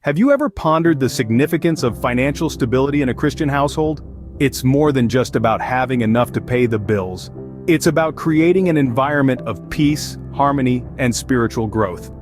Have you ever pondered the significance of financial stability in a Christian household? It's more than just about having enough to pay the bills. It's about creating an environment of peace, harmony, and spiritual growth.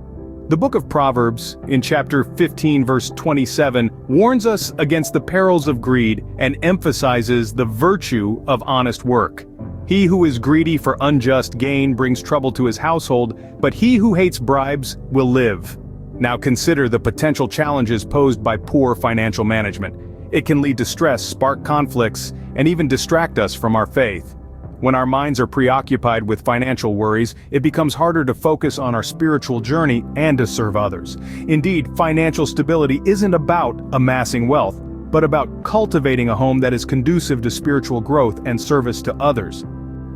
The book of Proverbs, in chapter 15 verse 27, warns us against the perils of greed and emphasizes the virtue of honest work. He who is greedy for unjust gain brings trouble to his household, but he who hates bribes will live. Now consider the potential challenges posed by poor financial management. It can lead to stress, spark conflicts, and even distract us from our faith. When our minds are preoccupied with financial worries, it becomes harder to focus on our spiritual journey and to serve others. Indeed, financial stability isn't about amassing wealth, but about cultivating a home that is conducive to spiritual growth and service to others.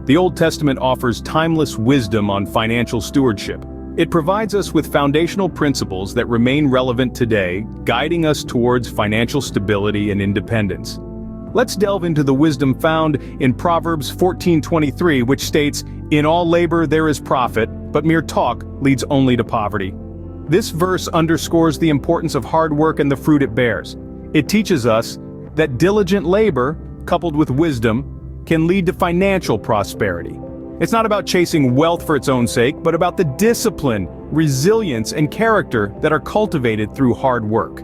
The Old Testament offers timeless wisdom on financial stewardship. It provides us with foundational principles that remain relevant today, guiding us towards financial stability and independence. Let's delve into the wisdom found in Proverbs 14:23, which states, "In all labor there is profit, but mere talk leads only to poverty." This verse underscores the importance of hard work and the fruit it bears. It teaches us that diligent labor, coupled with wisdom, can lead to financial prosperity. It's not about chasing wealth for its own sake, but about the discipline, resilience, and character that are cultivated through hard work.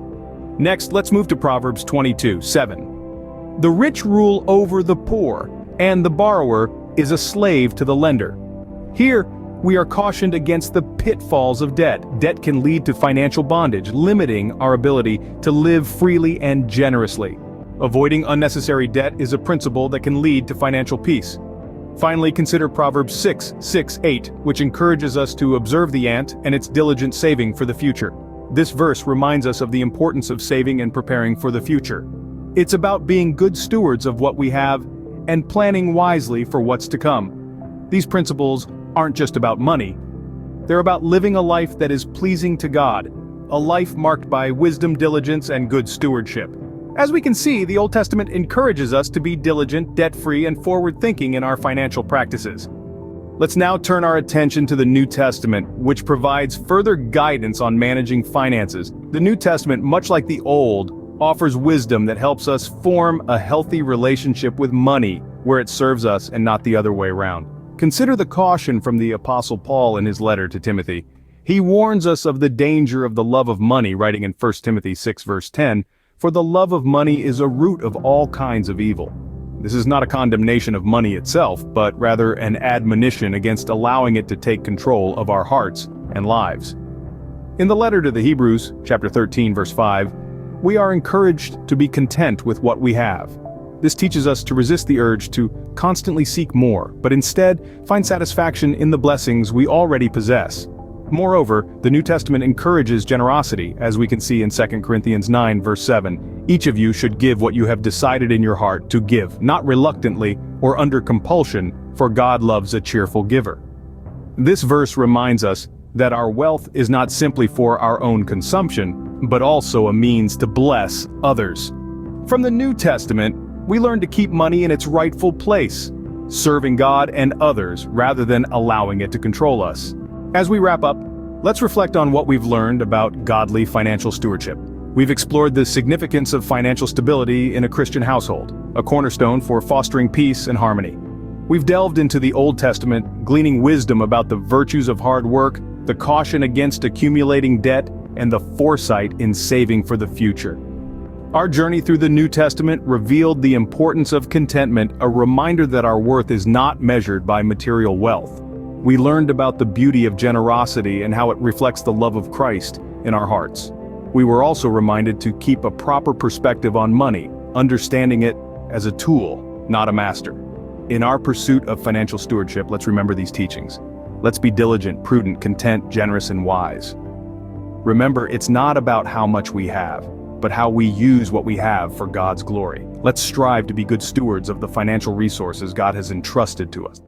Next, let's move to Proverbs 22:7. "The rich rule over the poor, and the borrower is a slave to the lender." Here, we are cautioned against the pitfalls of debt. Debt can lead to financial bondage, limiting our ability to live freely and generously. Avoiding unnecessary debt is a principle that can lead to financial peace. Finally, consider Proverbs 6:6-8, which encourages us to observe the ant and its diligent saving for the future. This verse reminds us of the importance of saving and preparing for the future. It's about being good stewards of what we have and planning wisely for what's to come. These principles aren't just about money. They're about living a life that is pleasing to God, a life marked by wisdom, diligence, and good stewardship. As we can see, the Old Testament encourages us to be diligent, debt-free, and forward-thinking in our financial practices. Let's now turn our attention to the New Testament, which provides further guidance on managing finances. The New Testament, much like the Old, offers wisdom that helps us form a healthy relationship with money, where it serves us and not the other way around. Consider the caution from the Apostle Paul in his letter to Timothy. He warns us of the danger of the love of money, writing in 1 Timothy 6 verse 10, "For the love of money is a root of all kinds of evil." This is not a condemnation of money itself, but rather an admonition against allowing it to take control of our hearts and lives. In the letter to the Hebrews, chapter 13 verse 5, we are encouraged to be content with what we have. This teaches us to resist the urge to constantly seek more, but instead find satisfaction in the blessings we already possess. Moreover, the New Testament encourages generosity, as we can see in 2 Corinthians 9 verse 7. "Each of you should give what you have decided in your heart to give, not reluctantly or under compulsion, for God loves a cheerful giver." This verse reminds us that our wealth is not simply for our own consumption, but also a means to bless others. From the New Testament, we learn to keep money in its rightful place, serving God and others rather than allowing it to control us. As we wrap up, let's reflect on what we've learned about godly financial stewardship. We've explored the significance of financial stability in a Christian household, a cornerstone for fostering peace and harmony. We've delved into the Old Testament, gleaning wisdom about the virtues of hard work, the caution against accumulating debt, and the foresight in saving for the future. Our journey through the New Testament revealed the importance of contentment, a reminder that our worth is not measured by material wealth. We learned about the beauty of generosity and how it reflects the love of Christ in our hearts. We were also reminded to keep a proper perspective on money, understanding it as a tool, not a master. In our pursuit of financial stewardship, let's remember these teachings. Let's be diligent, prudent, content, generous, and wise. Remember, it's not about how much we have, but how we use what we have for God's glory. Let's strive to be good stewards of the financial resources God has entrusted to us.